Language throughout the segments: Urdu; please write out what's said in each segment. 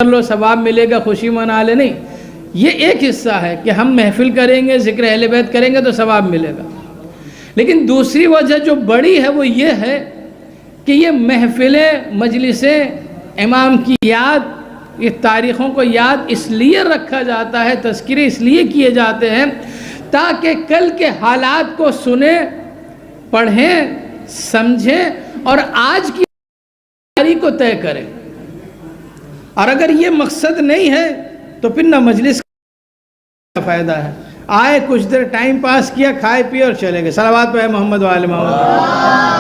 کر لو ثواب ملے گا، خوشی منا لے، نہیں، یہ ایک حصہ ہے کہ ہم محفل کریں گے، ذکر اہل بیت کریں گے تو ثواب ملے گا. لیکن دوسری وجہ جو بڑی ہے وہ یہ ہے کہ یہ محفلیں، مجلسیں، امام کی یاد، یہ تاریخوں کو یاد اس لیے رکھا جاتا ہے، تذکرے اس لیے کیے جاتے ہیں تاکہ کل کے حالات کو سنیں، پڑھیں، سمجھیں اور آج کی تاریخ کو طے کریں. اور اگر یہ مقصد نہیں ہے تو پھر نہ مجلس کا فائدہ ہے. آئے کچھ دیر ٹائم پاس کیا، کھائے پیے اور چلے گئے. صلوات پہ محمد و آل محمد.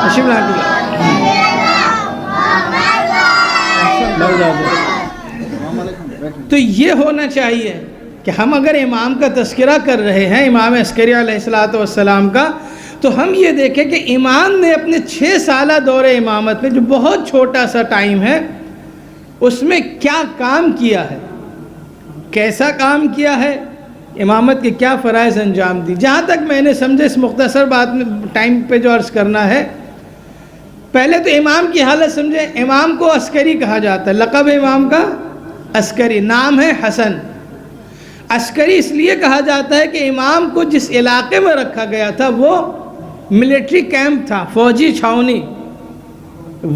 تشریف تو یہ ہونا چاہیے کہ ہم اگر امام کا تذکرہ کر رہے ہیں، امام عسکری علیہ السلام کا، تو ہم یہ دیکھیں کہ امام نے اپنے 6 سالہ دور امامت میں، جو بہت چھوٹا سا ٹائم ہے، اس میں کیا کام کیا ہے، کیسا کام کیا ہے، امامت کے کیا فرائض انجام دی. جہاں تک میں نے سمجھے اس مختصر بات میں ٹائم پہ جو عرض کرنا ہے، پہلے تو امام کی حالت سمجھے. امام کو عسکری کہا جاتا ہے، لقب امام کا عسکری، نام ہے حسن. عسکری اس لیے کہا جاتا ہے کہ امام کو جس علاقے میں رکھا گیا تھا وہ ملٹری کیمپ تھا، فوجی چھاؤنی،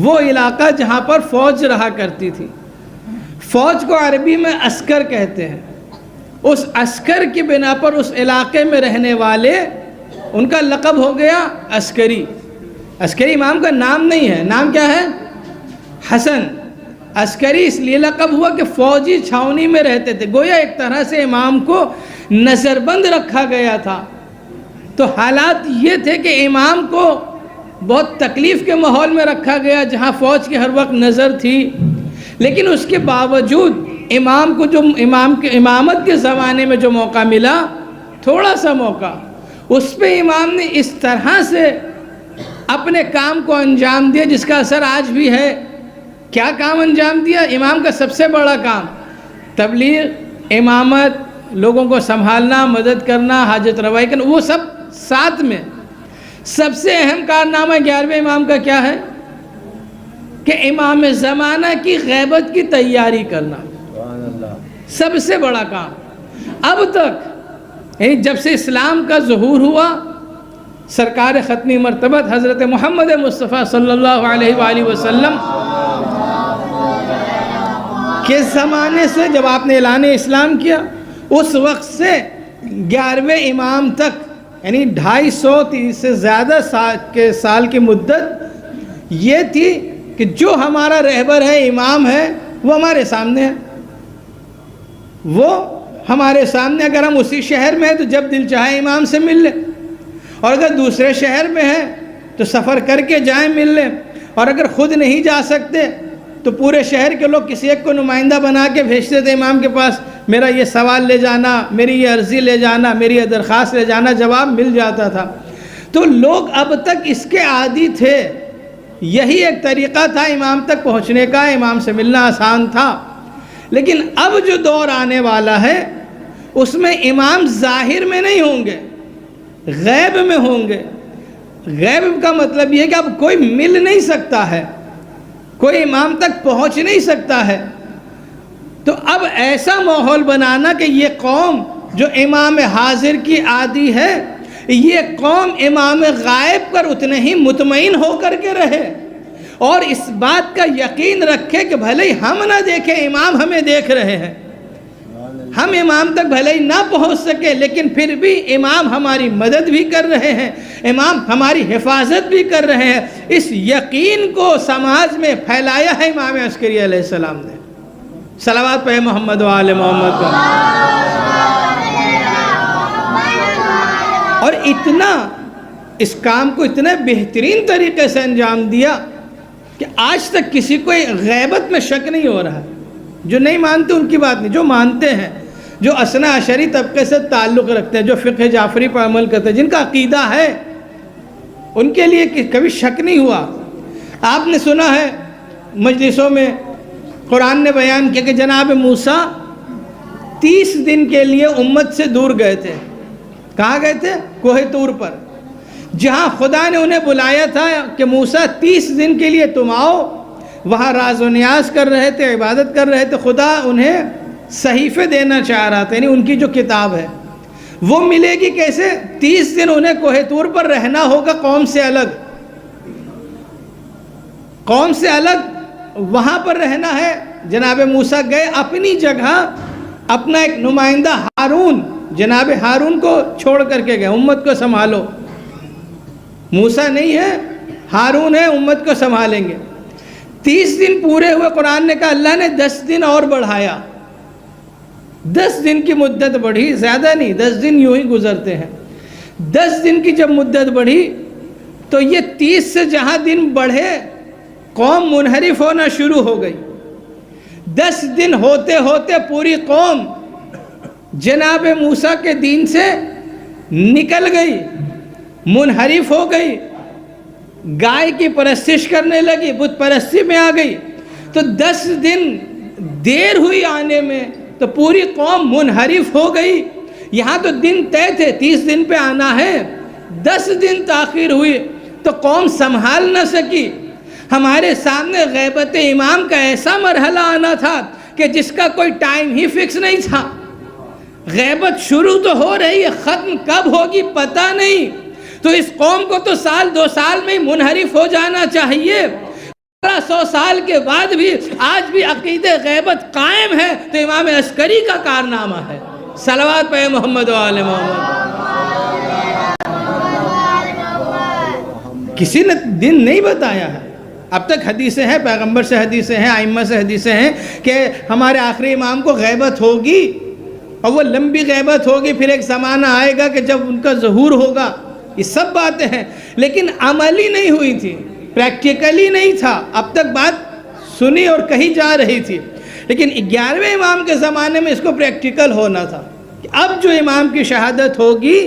وہ علاقہ جہاں پر فوج رہا کرتی تھی. فوج کو عربی میں عسکر کہتے ہیں. اس عسکر کی بنا پر اس علاقے میں رہنے والے، ان کا لقب ہو گیا عسکری. عسکری امام کا نام نہیں ہے، نام کیا ہے؟ حسن. عسکری اس لیے لقب ہوا کہ فوجی چھاؤنی میں رہتے تھے، گویا ایک طرح سے امام کو نظر بند رکھا گیا تھا. تو حالات یہ تھے کہ امام کو بہت تکلیف کے ماحول میں رکھا گیا جہاں فوج کی ہر وقت نظر تھی. لیکن اس کے باوجود امام کو جو امامت کے زمانے میں جو موقع ملا، تھوڑا سا موقع، اس پہ امام نے اس طرح سے اپنے کام کو انجام دیا جس کا اثر آج بھی ہے. کیا کام انجام دیا؟ امام کا سب سے بڑا کام تبلیغ، امامت، لوگوں کو سنبھالنا، مدد کرنا، حاجت روائی کرنا، وہ سب ساتھ میں. سب سے اہم کارنامہ 11ویں امام کا کیا ہے؟ کہ امام زمانہ کی غیبت کی تیاری کرنا. سب سے بڑا کام. اب تک یعنی جب سے اسلام کا ظہور ہوا، سرکار ختمی مرتبت حضرت محمد مصطفیٰ صلی اللہ علیہ وآلہ وسلم کے زمانے سے، جب آپ نے اعلان اسلام کیا، اس وقت سے 11ویں امام تک، یعنی 250 سے زیادہ سال کی مدت یہ تھی کہ جو ہمارا رہبر ہے، امام ہے، وہ ہمارے سامنے ہے. وہ ہمارے سامنے. اگر ہم اسی شہر میں ہیں تو جب دل چاہے امام سے مل لیں، اور اگر دوسرے شہر میں ہیں تو سفر کر کے جائیں، مل لیں. اور اگر خود نہیں جا سکتے تو پورے شہر کے لوگ کسی ایک کو نمائندہ بنا کے بھیجتے تھے امام کے پاس، میرا یہ سوال لے جانا، میری یہ عرضی لے جانا، میری یہ درخواست لے جانا، جواب مل جاتا تھا. تو لوگ اب تک اس کے عادی تھے. یہی ایک طریقہ تھا امام تک پہنچنے کا، امام سے ملنا آسان تھا. لیکن اب جو دور آنے والا ہے اس میں امام ظاہر میں نہیں ہوں گے، غیب میں ہوں گے. غیب کا مطلب یہ کہ اب کوئی مل نہیں سکتا ہے، کوئی امام تک پہنچ نہیں سکتا ہے. تو اب ایسا ماحول بنانا کہ یہ قوم جو امام حاضر کی عادی ہے، یہ قوم امام غائب پر اتنے ہی مطمئن ہو کر کے رہے، اور اس بات کا یقین رکھے کہ بھلے ہی ہم نہ دیکھیں، امام ہمیں دیکھ رہے ہیں. ہم امام تک بھلے ہی نہ پہنچ سکے لیکن پھر بھی امام ہماری مدد بھی کر رہے ہیں، امام ہماری حفاظت بھی کر رہے ہیں. اس یقین کو سماج میں پھیلایا ہے امام عسکری علیہ السلام نے. صلوات پہ محمد و آل محمد کا. اور اتنا اس کام کو اتنے بہترین طریقے سے انجام دیا کہ آج تک کسی کو غیبت میں شک نہیں ہو رہا. جو نہیں مانتے ان کی بات نہیں، جو مانتے ہیں، جو اثنا عشری طبقے سے تعلق رکھتے ہیں، جو فقہ جعفری پر عمل کرتے ہیں، جن کا عقیدہ ہے، ان کے لیے کبھی شک نہیں ہوا. آپ نے سنا ہے مجلسوں میں قرآن نے بیان کیا کہ جناب موسیٰ 30 دن کے لیے امت سے دور گئے تھے. کہاں گئے تھے؟ کوہ طور پر، جہاں خدا نے انہیں بلایا تھا کہ موسیٰ 30 دن کے لیے تم آؤ، وہاں راز و نیاز کر رہے تھے، عبادت کر رہے تھے، خدا انہیں صحیفے دینا چاہ رہا تھا، یعنی ان کی جو کتاب ہے وہ ملے گی کیسے؟ 30 دن انہیں کوہ طور پر رہنا ہوگا، قوم سے الگ، قوم سے الگ وہاں پر رہنا ہے۔ جناب موسیٰ گئے اپنی جگہ، اپنا ایک نمائندہ ہارون، جناب ہارون کو چھوڑ کر کے گئے، امت کو سنبھالو۔ موسیٰ نہیں ہے، ہارون ہے، امت کو سنبھالیں گے۔ 30 دن پورے ہوئے، قرآن نے کہا اللہ نے 10 دن اور بڑھایا، 10 دن کی مدت بڑھی، زیادہ نہیں، 10 دن یوں ہی گزرتے ہیں۔ 10 دن کی جب مدت بڑھی تو یہ 30 سے جہاں دن بڑھے قوم منحرف ہونا شروع ہو گئی۔ 10 دن ہوتے ہوتے پوری قوم جناب موسیٰ کے دین سے نکل گئی، منحرف ہو گئی، گائے کی پرستش کرنے لگی، بت پرستی میں آ گئی۔ تو 10 دن دیر ہوئی آنے میں تو پوری قوم منحرف ہو گئی۔ یہاں تو دن طے تھے، 30 دن پہ آنا ہے، 10 دن تاخیر ہوئی تو قوم سنبھال نہ سکی۔ ہمارے سامنے غیبت امام کا ایسا مرحلہ آنا تھا کہ جس کا کوئی ٹائم ہی فکس نہیں تھا۔ غیبت شروع تو ہو رہی ہے، ختم کب ہوگی پتہ نہیں۔ تو اس قوم کو تو 1-2 سال میں منحرف ہو جانا چاہیے۔ 100 سال کے بعد بھی آج بھی عقید غیبت قائم ہے تو امام عسکری کا کارنامہ ہے۔ صلوات پہ محمد و آل محمد۔ کسی نے دن نہیں بتایا ہے، اب تک حدیثیں ہیں، پیغمبر سے حدیثیں ہیں، ائمہ سے حدیثیں ہیں کہ ہمارے آخری امام کو غیبت ہوگی اور وہ لمبی غیبت ہوگی، پھر ایک زمانہ آئے گا کہ جب ان کا ظہور ہوگا۔ یہ سب باتیں ہیں لیکن عملی نہیں ہوئی تھی، پریکٹیکلی نہیں تھا۔ اب تک بات سنی اور کہی جا رہی تھی، لیکن 11ویں امام کے زمانے میں اس کو پریکٹیکل ہونا تھا کہ اب جو امام کی شہادت ہوگی،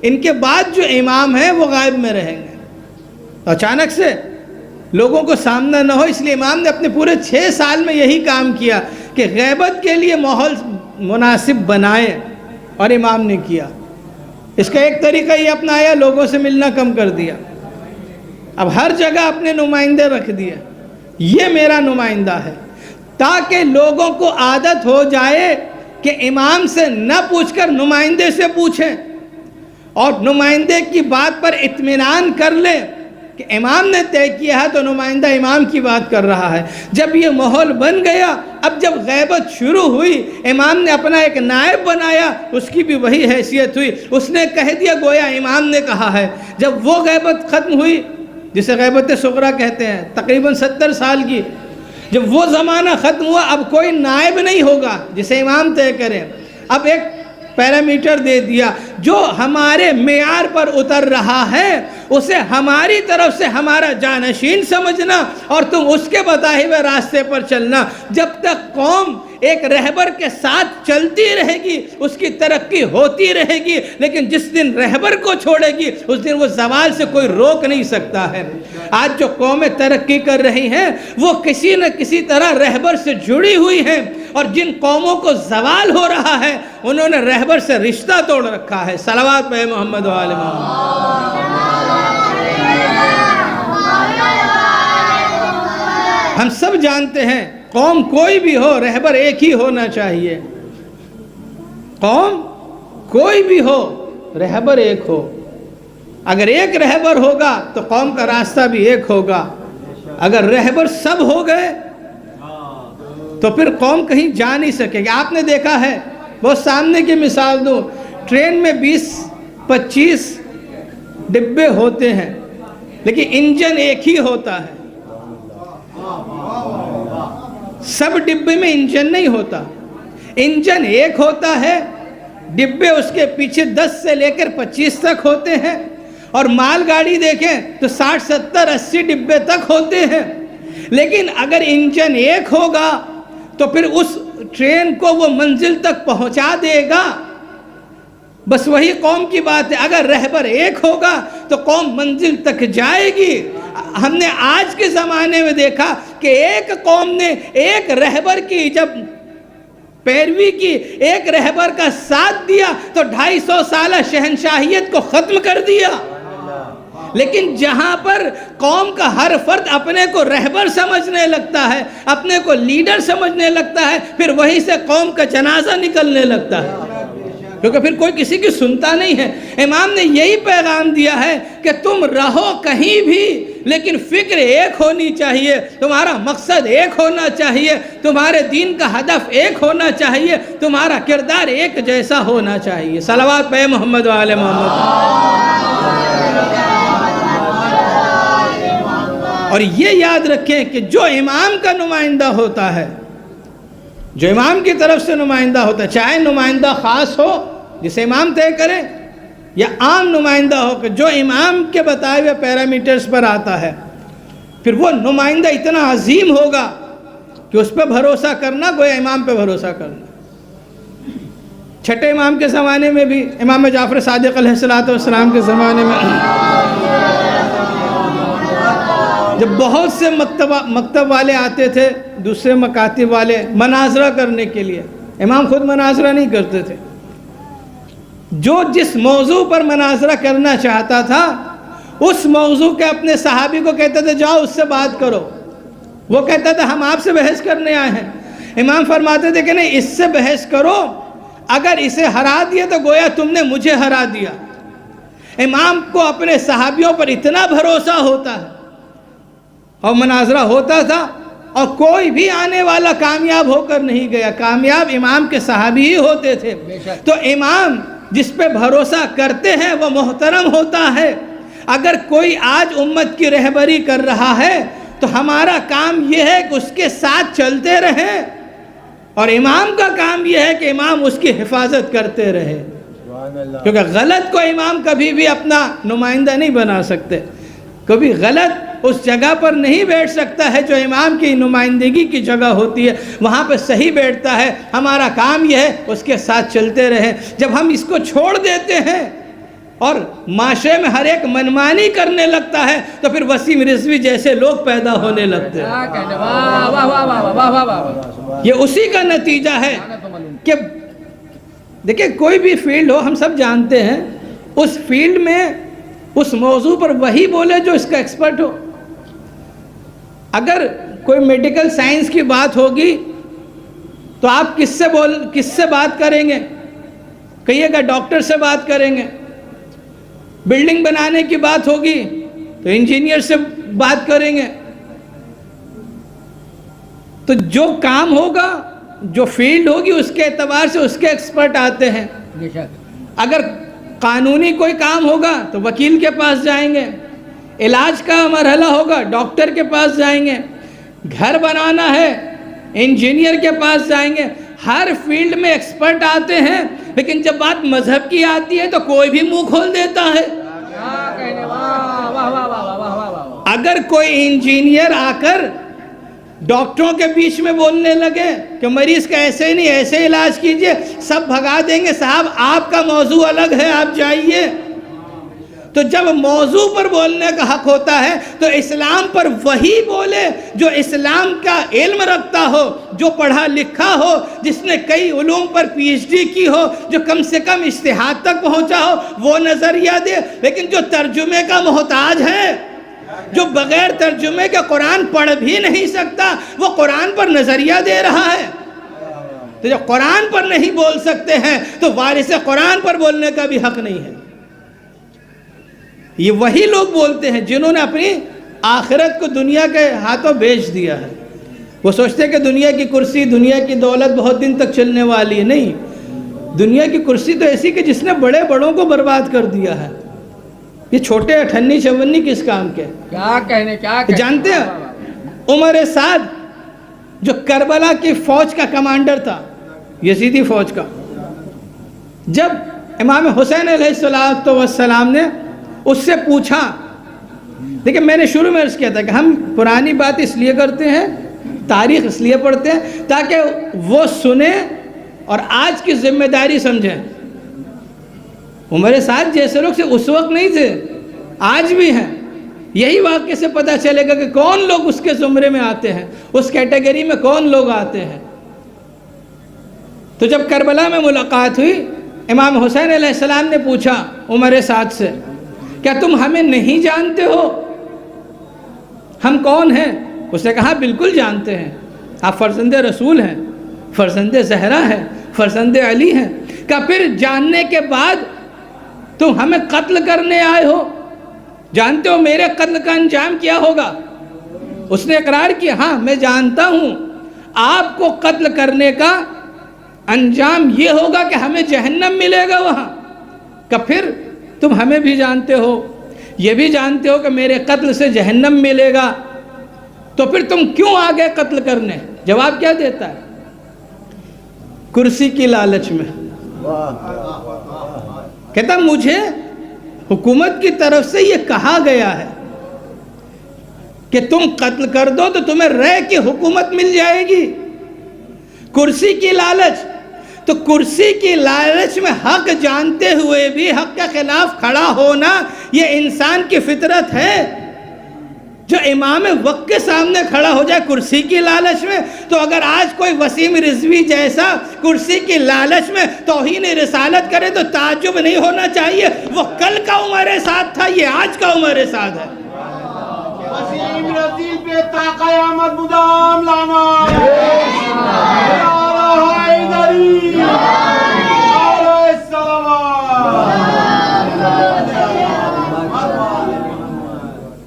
ان کے بعد جو امام ہیں وہ غائب میں رہیں گے۔ اچانک سے لوگوں کو سامنا نہ ہو، اس لیے امام نے اپنے پورے 6 سال میں یہی کام کیا کہ غیبت کے لیے ماحول مناسب بنائے، اور امام نے کیا۔ اس کا ایک طریقہ یہ اپنایا، لوگوں سے ملنا کم کر دیا، اب ہر جگہ اپنے نمائندے رکھ دیے، یہ میرا نمائندہ ہے، تاکہ لوگوں کو عادت ہو جائے کہ امام سے نہ پوچھ کر نمائندے سے پوچھیں، اور نمائندے کی بات پر اطمینان کر لیں کہ امام نے طے کیا ہے تو نمائندہ امام کی بات کر رہا ہے۔ جب یہ ماحول بن گیا، اب جب غیبت شروع ہوئی، امام نے اپنا ایک نائب بنایا، اس کی بھی وہی حیثیت ہوئی، اس نے کہہ دیا گویا امام نے کہا ہے۔ جب وہ غیبت ختم ہوئی، جسے غیبت صغریٰ کہتے ہیں، تقریباً 70 سال کی، جب وہ زمانہ ختم ہوا، اب کوئی نائب نہیں ہوگا جسے امام طے کریں، اب ایک پیرامیٹر دے دیا، جو ہمارے معیار پر اتر رہا ہے اسے ہماری طرف سے ہمارا جانشین سمجھنا اور تم اس کے بتائے ہوئے راستے پر چلنا۔ جب تک قوم ایک رہبر کے ساتھ چلتی رہے گی اس کی ترقی ہوتی رہے گی، لیکن جس دن رہبر کو چھوڑے گی اس دن وہ زوال سے کوئی روک نہیں سکتا ہے۔ آج جو قومیں ترقی کر رہی ہیں وہ کسی نہ کسی طرح رہبر سے جڑی ہوئی ہیں، اور جن قوموں کو زوال ہو رہا ہے انہوں نے رہبر سے رشتہ توڑ رکھا ہے۔ صلوات پہ محمد و آل محمد۔ ہم سب جانتے ہیں قوم کوئی بھی ہو رہبر ایک ہی ہونا چاہیے، قوم کوئی بھی ہو رہبر ایک ہو۔ اگر ایک رہبر ہوگا تو قوم کا راستہ بھی ایک ہوگا، اگر رہبر سب ہو گئے تو پھر قوم کہیں جا نہیں سکے گی۔ آپ نے دیکھا ہے، بہت سامنے کی مثال دوں، ٹرین میں 20-25 ڈبے ہوتے ہیں لیکن انجن ایک ہی ہوتا ہے۔ سب ڈبے میں انجن نہیں ہوتا، انجن ایک ہوتا ہے، ڈبے اس کے پیچھے 10 سے لے کر 25 تک ہوتے ہیں، اور مال گاڑی دیکھیں تو 60, 70, 80 ڈبے تک ہوتے ہیں۔ لیکن اگر انجن ایک ہوگا تو پھر اس ٹرین کو وہ منزل تک پہنچا دے گا۔ بس وہی قوم کی بات ہے، اگر رہبر ایک ہوگا تو قوم منزل تک جائے گی۔ ہم نے آج کے زمانے میں دیکھا کہ ایک قوم نے ایک رہبر کی جب پیروی کی، ایک رہبر کا ساتھ دیا تو 250 سالہ شہنشاہیت کو ختم کر دیا۔ لیکن جہاں پر قوم کا ہر فرد اپنے کو رہبر سمجھنے لگتا ہے، اپنے کو لیڈر سمجھنے لگتا ہے، پھر وہیں سے قوم کا جنازہ نکلنے لگتا ہے، کیونکہ پھر کوئی کسی کی سنتا نہیں ہے۔ امام نے یہی پیغام دیا ہے کہ تم رہو کہیں بھی لیکن فکر ایک ہونی چاہیے، تمہارا مقصد ایک ہونا چاہیے، تمہارے دین کا ہدف ایک ہونا چاہیے، تمہارا کردار ایک جیسا ہونا چاہیے۔ صلوات پہ محمد و آل محمد۔ اور یہ یاد رکھیں کہ جو امام کا نمائندہ ہوتا ہے، جو امام کی طرف سے نمائندہ ہوتا ہے، چاہے نمائندہ خاص ہو جسے امام طے کرے یا عام نمائندہ ہو کہ جو امام کے بتائے ہوئے پیرامیٹرز پر آتا ہے، پھر وہ نمائندہ اتنا عظیم ہوگا کہ اس پہ بھروسہ کرنا گویا امام پہ بھروسہ کرنا۔ چھٹے امام کے زمانے میں بھی، امام جعفر صادق علیہ السلام کے زمانے میں جب بہت سے مکتب والے آتے تھے، دوسرے مکاتب والے مناظرہ کرنے کے لیے، امام خود مناظرہ نہیں کرتے تھے، جو جس موضوع پر مناظرہ کرنا چاہتا تھا اس موضوع کے اپنے صحابی کو کہتے تھے جاؤ اس سے بات کرو، وہ کہتا تھا ہم آپ سے بحث کرنے آئے ہیں، امام فرماتے تھے کہ نہیں، اس سے بحث کرو، اگر اسے ہرا دیا تو گویا تم نے مجھے ہرا دیا۔ امام کو اپنے صحابیوں پر اتنا بھروسہ ہوتا ہے، اور مناظرہ ہوتا تھا، اور کوئی بھی آنے والا کامیاب ہو کر نہیں گیا، کامیاب امام کے صحابی ہی ہوتے تھے۔ تو امام جس پہ بھروسہ کرتے ہیں وہ محترم ہوتا ہے۔ اگر کوئی آج امت کی رہبری کر رہا ہے تو ہمارا کام یہ ہے کہ اس کے ساتھ چلتے رہیں، اور امام کا کام یہ ہے کہ امام اس کی حفاظت کرتے رہے، کیونکہ غلط کو امام کبھی بھی اپنا نمائندہ نہیں بنا سکتے، کبھی غلط اس جگہ پر نہیں بیٹھ سکتا ہے جو امام کی نمائندگی کی جگہ ہوتی ہے، وہاں پہ صحیح بیٹھتا ہے۔ ہمارا کام یہ ہے اس کے ساتھ چلتے رہیں۔ جب ہم اس کو چھوڑ دیتے ہیں اور معاشرے میں ہر ایک منمانی کرنے لگتا ہے تو پھر وسیم رضوی جیسے لوگ پیدا ہونے لگتے ہیں۔ یہ اسی کا نتیجہ ہے کہ دیکھیں کوئی بھی فیلڈ ہو، ہم سب جانتے ہیں اس فیلڈ میں اس موضوع پر وہی بولے جو اس کا ایکسپرٹ ہو۔ اگر کوئی میڈیکل سائنس کی بات ہوگی تو آپ کس سے بات کریں گے؟ کہیے گا ڈاکٹر سے بات کریں گے۔ بلڈنگ بنانے کی بات ہوگی تو انجینئر سے بات کریں گے۔ تو جو کام ہوگا، جو فیلڈ ہوگی، اس کے اعتبار سے اس کے ایکسپرٹ آتے ہیں۔ اگر قانونی کوئی کام ہوگا تو وکیل کے پاس جائیں گے، علاج کا مرحلہ ہوگا ڈاکٹر کے پاس جائیں گے، گھر بنانا ہے انجینئر کے پاس جائیں گے۔ ہر فیلڈ میں ایکسپرٹ آتے ہیں، لیکن جب بات مذہب کی آتی ہے تو کوئی بھی منہ کھول دیتا ہے۔ اگر کوئی انجینئر آ کر ڈاکٹروں کے بیچ میں بولنے لگے کہ مریض کا ایسے نہیں ایسے علاج کیجئے، سب بھگا دیں گے، صاحب آپ کا موضوع الگ ہے، آپ جائیے۔ تو جب موضوع پر بولنے کا حق ہوتا ہے تو اسلام پر وہی بولے جو اسلام کا علم رکھتا ہو، جو پڑھا لکھا ہو، جس نے کئی علوم پر پی ایچ ڈی کی ہو، جو کم سے کم اجتہاد تک پہنچا ہو، وہ نظریہ دے۔ لیکن جو ترجمے کا محتاج ہے، جو بغیر ترجمے کے قرآن پڑھ بھی نہیں سکتا، وہ قرآن پر نظریہ دے رہا ہے۔ تو جو قرآن پر نہیں بول سکتے ہیں تو وارث قرآن پر بولنے کا بھی حق نہیں ہے۔ یہ وہی لوگ بولتے ہیں جنہوں نے اپنی آخرت کو دنیا کے ہاتھوں بیچ دیا ہے۔ وہ سوچتے ہیں کہ دنیا کی کرسی، دنیا کی دولت بہت دن تک چلنے والی ہے۔ نہیں، دنیا کی کرسی تو ایسی کہ جس نے بڑے بڑوں کو برباد کر دیا ہے۔ یہ چھوٹے اٹھنی چونی کس کام کے؟ کیا کہنے جانتے ہیں عمر سعد جو کربلا کی فوج کا کمانڈر تھا، یزیدی فوج کا، جب امام حسین علیہ السلام نے اس سے پوچھا، دیکھیں میں نے شروع میں عرض کیا تھا کہ ہم پرانی بات اس لیے کرتے ہیں، تاریخ اس لیے پڑھتے ہیں تاکہ وہ سنیں اور آج کی ذمہ داری سمجھیں۔ عمر سعد جیسے لوگ سے اس وقت نہیں تھے، آج بھی ہیں۔ یہی واقعے سے پتہ چلے گا کہ کون لوگ اس کے زمرے میں آتے ہیں، اس کیٹیگری میں کون لوگ آتے ہیں۔ تو جب کربلا میں ملاقات ہوئی، امام حسین علیہ السلام نے پوچھا عمر سعد سے کیا تم ہمیں نہیں جانتے ہو؟ ہم کون ہیں؟ اس نے کہا بالکل جانتے ہیں، آپ فرزند رسول ہیں، فرزند زہرا ہیں، فرزند علی ہیں۔ کہا پھر جاننے کے بعد تم ہمیں قتل کرنے آئے ہو؟ جانتے ہو میرے قتل کا انجام کیا ہوگا؟ اس نے اقرار کیا، ہاں میں جانتا ہوں آپ کو قتل کرنے کا انجام یہ ہوگا کہ ہمیں جہنم ملے گا وہاں۔ کہ پھر تم ہمیں بھی جانتے ہو، یہ بھی جانتے ہو کہ میرے قتل سے جہنم ملے گا، تو پھر تم کیوں آگے قتل کرنے؟ جواب کیا دیتا ہے؟ کرسی کی لالچ میں۔ کہتا مجھے حکومت کی طرف سے یہ کہا گیا ہے کہ تم قتل کر دو تو تمہیں رہ کی حکومت مل جائے گی۔ کرسی کی لالچ، تو کرسی کی لالچ میں حق جانتے ہوئے بھی حق کے خلاف کھڑا ہونا یہ انسان کی فطرت ہے۔ جو امام وقت کے سامنے کھڑا ہو جائے کرسی کی لالچ میں، تو اگر آج کوئی وسیم رضوی جیسا کرسی کی لالچ میں توہین رسالت کرے تو تعجب نہیں ہونا چاہیے، وہ کل کا عمر سعد تھا، یہ آج کا عمر سعد ہے۔ وسیم رضوی پہ تا قیامت مدام لانا،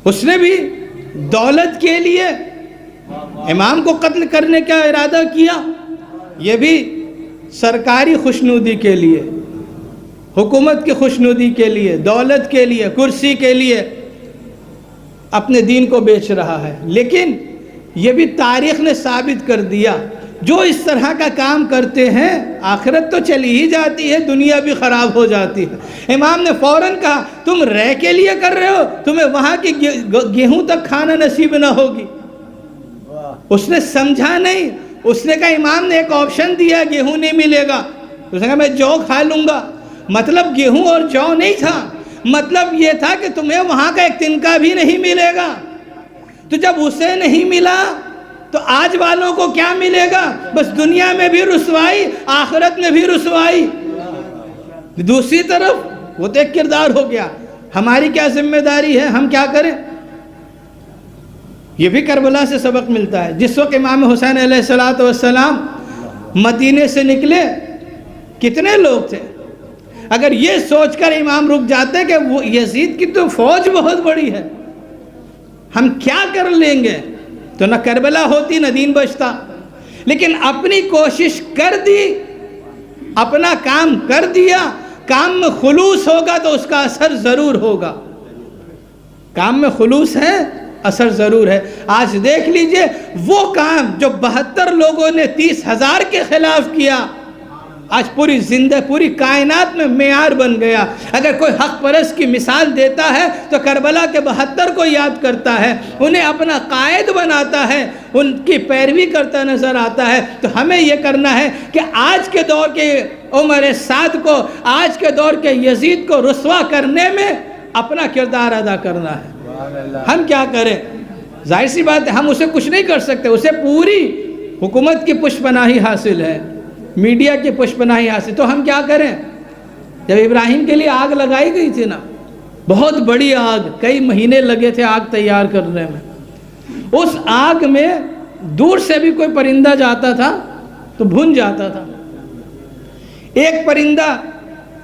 اس نے بھی دولت کے لیے امام کو قتل کرنے کا ارادہ کیا، یہ بھی سرکاری خوشنودی کے لیے، حکومت کی خوشنودی کے لیے، دولت کے لیے، کرسی کے لیے اپنے دین کو بیچ رہا ہے۔ لیکن یہ بھی تاریخ نے ثابت کر دیا، جو اس طرح کا کام کرتے ہیں آخرت تو چلی ہی جاتی ہے، دنیا بھی خراب ہو جاتی ہے۔ امام نے فوراً کہا تم رہ کے لیے کر رہے ہو، تمہیں وہاں کی گیہوں تک کھانا نصیب نہ ہوگی۔ اس نے سمجھا نہیں، اس نے کہا امام نے ایک آپشن دیا گیہوں نہیں ملے گا، اس نے کہا میں جو کھا لوں گا۔ مطلب گیہوں اور جو نہیں تھا، مطلب یہ تھا کہ تمہیں وہاں کا ایک تنکا بھی نہیں ملے گا۔ تو جب اسے نہیں ملا تو آج والوں کو کیا ملے گا؟ بس دنیا میں بھی رسوائی، آخرت میں بھی رسوائی۔ دوسری طرف وہ تو ایک کردار ہو گیا، ہماری کیا ذمہ داری ہے، ہم کیا کریں؟ یہ بھی کربلا سے سبق ملتا ہے۔ جس وقت امام حسین علیہ السلام مدینے سے نکلے کتنے لوگ تھے؟ اگر یہ سوچ کر امام رک جاتے کہ وہ یزید کی تو فوج بہت بڑی ہے، ہم کیا کر لیں گے، تو نہ کربلا ہوتی نہ دین بچتا۔ لیکن اپنی کوشش کر دی، اپنا کام کر دیا، کام میں خلوص ہوگا تو اس کا اثر ضرور ہوگا۔ کام میں خلوص ہے، اثر ضرور ہے۔ آج دیکھ لیجئے وہ کام جو 72 لوگوں نے 30,000 کے خلاف کیا، آج پوری کائنات میں معیار بن گیا۔ اگر کوئی حق پرست کی مثال دیتا ہے تو کربلا کے 72 کو یاد کرتا ہے، انہیں اپنا قائد بناتا ہے، ان کی پیروی کرتا نظر آتا ہے۔ تو ہمیں یہ کرنا ہے کہ آج کے دور کے عمر سعد کو، آج کے دور کے یزید کو رسوا کرنے میں اپنا کردار ادا کرنا ہے۔ ہم کیا کریں؟ ظاہر سی بات ہے ہم اسے کچھ نہیں کر سکتے، اسے پوری حکومت کی پشت پناہی حاصل ہے، میڈیا کی پشت پناہی حاصل۔ تو ہم کیا کریں؟ جب ابراہیم کے لیے آگ لگائی گئی تھی نا، بہت بڑی آگ، کئی مہینے لگے تھے آگ تیار کرنے میں، اس آگ میں دور سے بھی کوئی پرندہ جاتا تھا تو بھن جاتا تھا۔ ایک پرندہ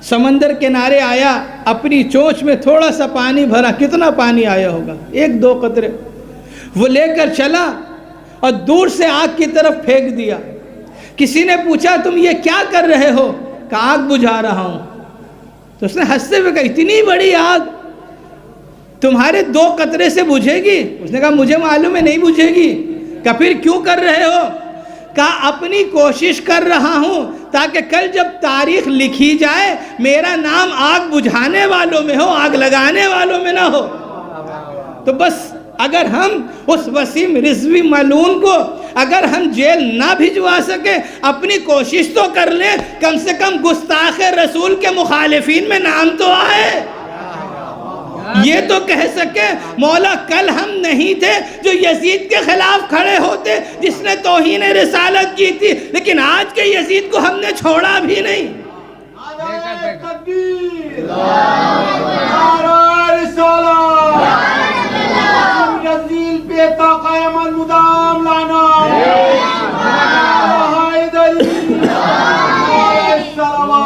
سمندر کنارے آیا، اپنی چونچ میں تھوڑا سا پانی بھرا، کتنا پانی آیا ہوگا؟ 1-2 قطرے، وہ لے کر چلا اور دور سے آگ کی طرف پھینک دیا۔ کسی نے پوچھا تم یہ کیا کر رہے ہو؟ کہا آگ بجھا رہا ہوں۔ تو اس نے ہنستے ہوئے کہا اتنی بڑی آگ تمہارے 2 قطرے سے بجھے گی؟ اس نے کہا مجھے معلوم ہے نہیں بجھے گی۔ کہا پھر کیوں کر رہے ہو؟ کہا اپنی کوشش کر رہا ہوں تاکہ کل جب تاریخ لکھی جائے میرا نام آگ بجھانے والوں میں ہو، آگ لگانے والوں میں نہ ہو۔ تو بس اگر ہم اس وسیم رضوی ملعون کو اگر ہم جیل نہ بھجوا سکے، اپنی کوشش تو کر لیں، کم سے کم گستاخ رسول کے مخالفین میں نام تو آئے، یہ تو کہہ سکے مولا کل ہم نہیں تھے جو یزید کے خلاف کھڑے ہوتے، جس نے توہین رسالت کی تھی، لیکن آج کے یزید کو ہم نے چھوڑا بھی نہیں۔ تعالی وسیم رزیل پہ تا قیامت مدام لانا حیدر علیہ السلام.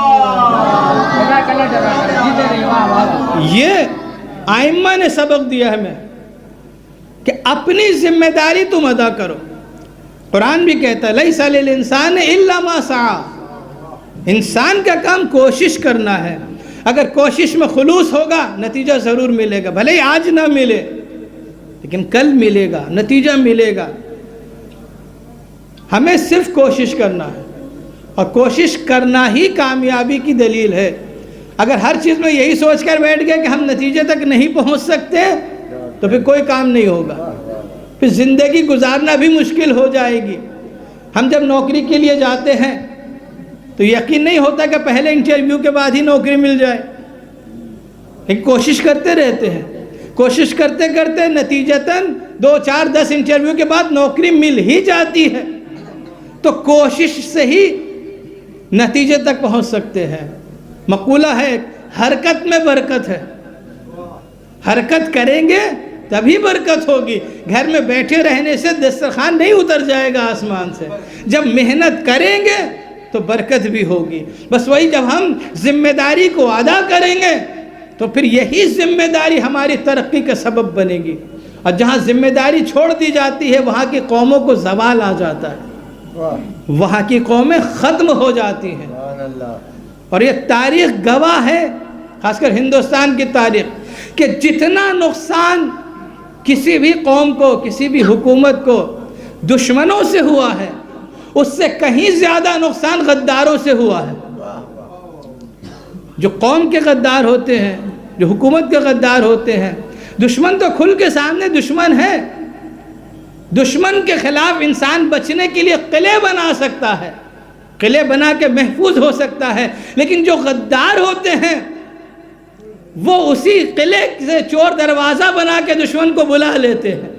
یہ آئمہ نے سبق دیا ہمیں کہ اپنی ذمہ داری تم ادا کرو. قرآن بھی کہتا ہے لیس للانسان الا ما سعی. انسان کا کام کوشش کرنا ہے. اگر کوشش میں خلوص ہوگا نتیجہ ضرور ملے گا. بھلے ہی آج نہ ملے لیکن کل ملے گا, نتیجہ ملے گا. ہمیں صرف کوشش کرنا ہے اور کوشش کرنا ہی کامیابی کی دلیل ہے. اگر ہر چیز میں یہی سوچ کر بیٹھ گئے کہ ہم نتیجے تک نہیں پہنچ سکتے تو پھر کوئی کام نہیں ہوگا, پھر زندگی گزارنا بھی مشکل ہو جائے گی. ہم جب نوکری کے لیے جاتے ہیں تو یقین نہیں ہوتا کہ پہلے انٹرویو کے بعد ہی نوکری مل جائے, لیکن کوشش کرتے رہتے ہیں. کوشش کرتے کرتے نتیجتاً 2 4 10 انٹرویو کے بعد نوکری مل ہی جاتی ہے. تو کوشش سے ہی نتیجے تک پہنچ سکتے ہیں. مقولہ ہے حرکت میں برکت ہے. حرکت کریں گے تبھی برکت ہوگی. گھر میں بیٹھے رہنے سے دسترخوان نہیں اتر جائے گا آسمان سے. جب محنت کریں گے تو برکت بھی ہوگی. بس وہی جب ہم ذمہ داری کو ادا کریں گے تو پھر یہی ذمہ داری ہماری ترقی کا سبب بنے گی. اور جہاں ذمہ داری چھوڑ دی جاتی ہے وہاں کی قوموں کو زوال آ جاتا ہے, وہاں کی قومیں ختم ہو جاتی ہیں. اور یہ تاریخ گواہ ہے, خاص کر ہندوستان کی تاریخ, کہ جتنا نقصان کسی بھی قوم کو, کسی بھی حکومت کو دشمنوں سے ہوا ہے اس سے کہیں زیادہ نقصان غداروں سے ہوا ہے. جو قوم کے غدار ہوتے ہیں, جو حکومت کے غدار ہوتے ہیں, دشمن تو کھل کے سامنے دشمن ہے. دشمن کے خلاف انسان بچنے کے لیے قلعے بنا سکتا ہے, قلعے بنا کے محفوظ ہو سکتا ہے, لیکن جو غدار ہوتے ہیں وہ اسی قلعے سے چور دروازہ بنا کے دشمن کو بلا لیتے ہیں.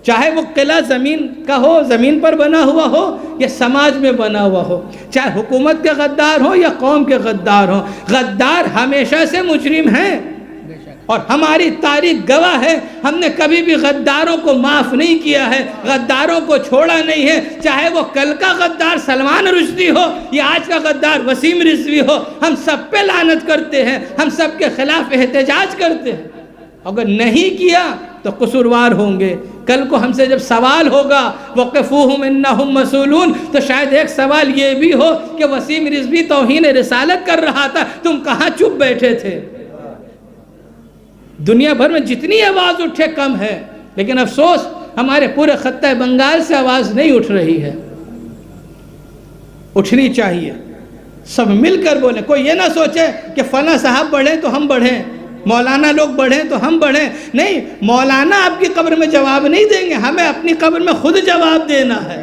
چاہے وہ قلعہ زمین کا ہو, زمین پر بنا ہوا ہو, یا سماج میں بنا ہوا ہو, چاہے حکومت کے غدار ہو یا قوم کے غدار ہو. غدار ہمیشہ سے مجرم ہیں اور ہماری تاریخ گواہ ہے. ہم نے کبھی بھی غداروں کو معاف نہیں کیا ہے, غداروں کو چھوڑا نہیں ہے. چاہے وہ کل کا غدار سلمان رشدی ہو یا آج کا غدار وسیم رضوی ہو, ہم سب پہ لعنت کرتے ہیں, ہم سب کے خلاف احتجاج کرتے ہیں. اگر نہیں کیا تو قصوروار ہوں گے. کل کو ہم سے جب سوال ہوگا وقفوہم انہم مسئولون, تو شاید ایک سوال یہ بھی ہو کہ وسیم رضوی توہین رسالت کر رہا تھا, تم کہاں چپ بیٹھے تھے. دنیا بھر میں جتنی آواز اٹھے کم ہے, لیکن افسوس ہمارے پورے خطہ بنگال سے آواز نہیں اٹھ رہی ہے. اٹھنی چاہیے, سب مل کر بولیں. کوئی یہ نہ سوچے کہ فلاں صاحب بڑھیں تو ہم بڑھیں, مولانا لوگ بڑھیں تو ہم بڑھیں. نہیں, مولانا آپ کی قبر میں جواب نہیں دیں گے, ہمیں اپنی قبر میں خود جواب دینا ہے.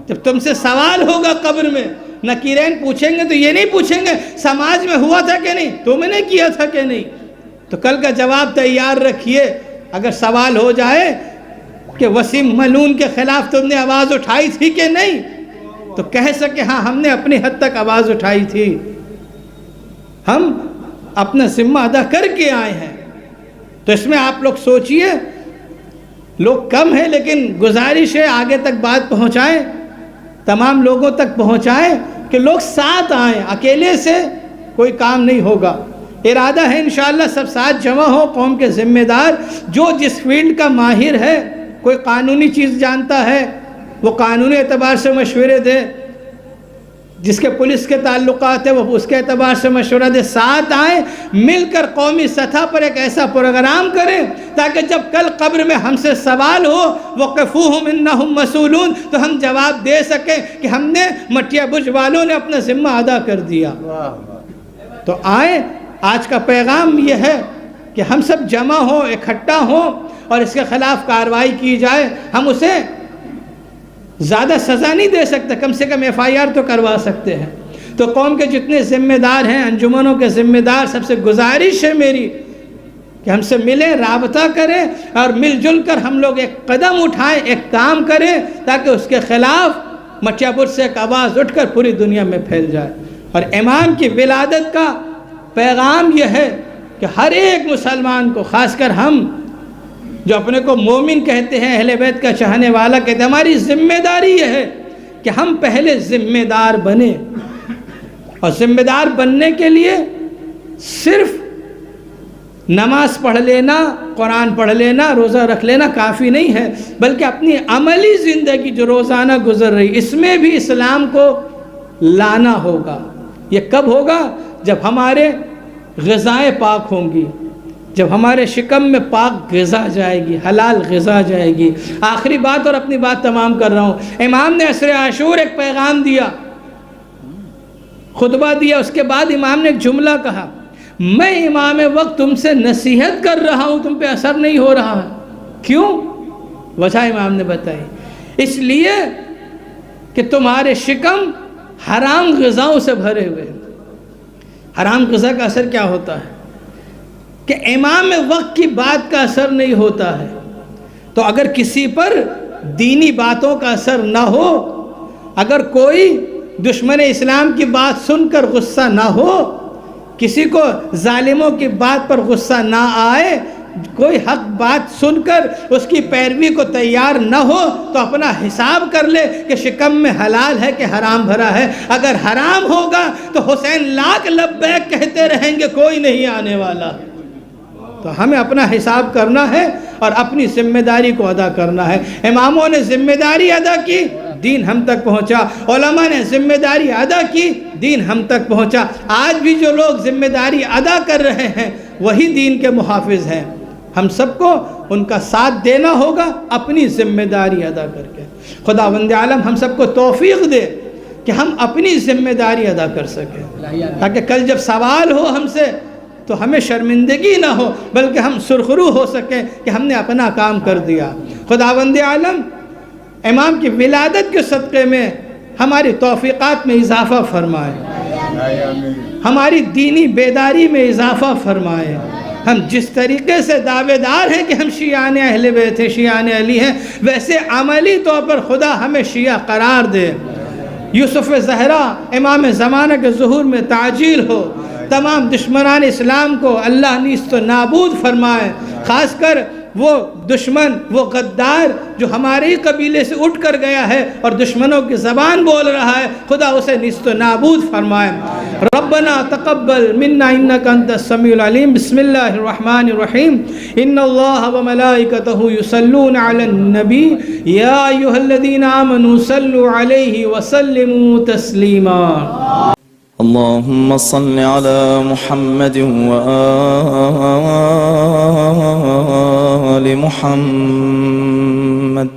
جب تم سے سوال ہوگا قبر میں, نکیرین پوچھیں گے تو یہ نہیں پوچھیں گے سماج میں ہوا تھا کہ نہیں, تم نے کیا تھا کہ نہیں. تو کل کا جواب تیار رکھیے. اگر سوال ہو جائے کہ وسیم ملعون کے خلاف تم نے آواز اٹھائی تھی کہ نہیں, تو کہہ سکے ہاں ہم نے اپنی حد تک آواز اٹھائی تھی, ہم اپنا ذمہ ادا کر کے آئے ہیں. تو اس میں آپ لوگ سوچئے, لوگ کم ہیں لیکن گزارش ہے آگے تک بات پہنچائیں, تمام لوگوں تک پہنچائیں کہ لوگ ساتھ آئیں. اکیلے سے کوئی کام نہیں ہوگا. ارادہ ہے انشاءاللہ سب ساتھ جمع ہو, قوم کے ذمہ دار, جو جس فیلڈ کا ماہر ہے, کوئی قانونی چیز جانتا ہے وہ قانونی اعتبار سے مشورے دے, جس کے پولیس کے تعلقات ہیں وہ اس کے اعتبار سے مشورہ دے. ساتھ آئیں, مل کر قومی سطح پر ایک ایسا پروگرام کریں تاکہ جب کل قبر میں ہم سے سوال ہو وقفوہم انہم مسئولون, تو ہم جواب دے سکیں کہ ہم نے مٹیا بج والوں نے اپنا ذمہ ادا کر دیا. تو آئیں, آج کا پیغام یہ ہے کہ ہم سب جمع ہوں, اکٹھا ہوں اور اس کے خلاف کارروائی کی جائے. ہم اسے زیادہ سزا نہیں دے سکتے, کم سے کم FIR تو کروا سکتے ہیں. تو قوم کے جتنے ذمہ دار ہیں, انجمنوں کے ذمہ دار, سب سے گزارش ہے میری کہ ہم سے ملیں, رابطہ کریں اور مل جل کر ہم لوگ ایک قدم اٹھائیں, ایک کام کریں تاکہ اس کے خلاف مٹیا بٹ سے ایک آواز اٹھ کر پوری دنیا میں پھیل جائے. اور امام کی ولادت کا پیغام یہ ہے کہ ہر ایک مسلمان کو، خاص کر ہم جو اپنے کو مومن کہتے ہیں، اہل بیت کا چاہنے والا کہتے ہیں، ہماری ذمہ داری یہ ہے کہ ہم پہلے ذمہ دار بنیں. اور ذمہ دار بننے کے لیے صرف نماز پڑھ لینا، قرآن پڑھ لینا، روزہ رکھ لینا کافی نہیں ہے، بلکہ اپنی عملی زندگی جو روزانہ گزر رہی، اس میں بھی اسلام کو لانا ہوگا. یہ کب ہوگا؟ جب ہمارے غذائیں پاک ہوں گی، جب ہمارے شکم میں پاک غذا جائے گی، حلال غذا جائے گی. آخری بات اور اپنی بات تمام کر رہا ہوں. امام نے عصر عاشور ایک پیغام دیا، خطبہ دیا، اس کے بعد امام نے ایک جملہ کہا، میں امام وقت تم سے نصیحت کر رہا ہوں، تم پہ اثر نہیں ہو رہا ہے. کیوں؟ وجہ امام نے بتائی، اس لیے کہ تمہارے شکم حرام غذاؤں سے بھرے ہوئے ہیں. حرام غذا کا اثر کیا ہوتا ہے کہ امام وقت کی بات کا اثر نہیں ہوتا ہے. تو اگر کسی پر دینی باتوں کا اثر نہ ہو، اگر کوئی دشمن اسلام کی بات سن کر غصہ نہ ہو، کسی کو ظالموں کی بات پر غصہ نہ آئے، کوئی حق بات سن کر اس کی پیروی کو تیار نہ ہو، تو اپنا حساب کر لے کہ شکم میں حلال ہے کہ حرام بھرا ہے. اگر حرام ہوگا تو حسین لاکھ لبیک کہتے رہیں گے، کوئی نہیں آنے والا. تو ہمیں اپنا حساب کرنا ہے اور اپنی ذمہ داری کو ادا کرنا ہے. اماموں نے ذمہ داری ادا کی، دین ہم تک پہنچا. علماء نے ذمہ داری ادا کی، دین ہم تک پہنچا. آج بھی جو لوگ ذمہ داری ادا کر رہے ہیں وہی دین کے محافظ ہیں. ہم سب کو ان کا ساتھ دینا ہوگا اپنی ذمہ داری ادا کر کے. خداوند عالم ہم سب کو توفیق دے کہ ہم اپنی ذمہ داری ادا کر سکیں، تاکہ کل جب سوال ہو ہم سے تو ہمیں شرمندگی نہ ہو، بلکہ ہم سرخرو ہو سکیں کہ ہم نے اپنا کام کر دیا. خداوند عالم امام کی ولادت کے صدقے میں ہماری توفیقات میں اضافہ فرمائے، ہماری دینی بیداری میں اضافہ فرمائے. ہم جس طریقے سے دعوے دار ہیں کہ ہم شیعان اہل بیت ہیں، شیعان علی ہیں، ویسے عملی طور پر خدا ہمیں شیعہ قرار دے. یوسف زہرا امام زمانہ کے ظہور میں تعجیل ہو. تمام دشمنان اسلام کو اللہ نیست و نابود فرمائے. خاص کر وہ دشمن، وہ غدار جو ہمارے ہی قبیلے سے اٹھ کر گیا ہے اور دشمنوں کی زبان بول رہا ہے، خدا اسے نیست و نابود فرمائے. ربنا تقبل منا انك انت السميع العليم. بسم الله الرحمن الرحيم. ان الله وملائكته يصلون على النبي يا ايها الذين امنوا صلوا عليه وسلموا تسليما. اللهم صل على محمد وآل محمد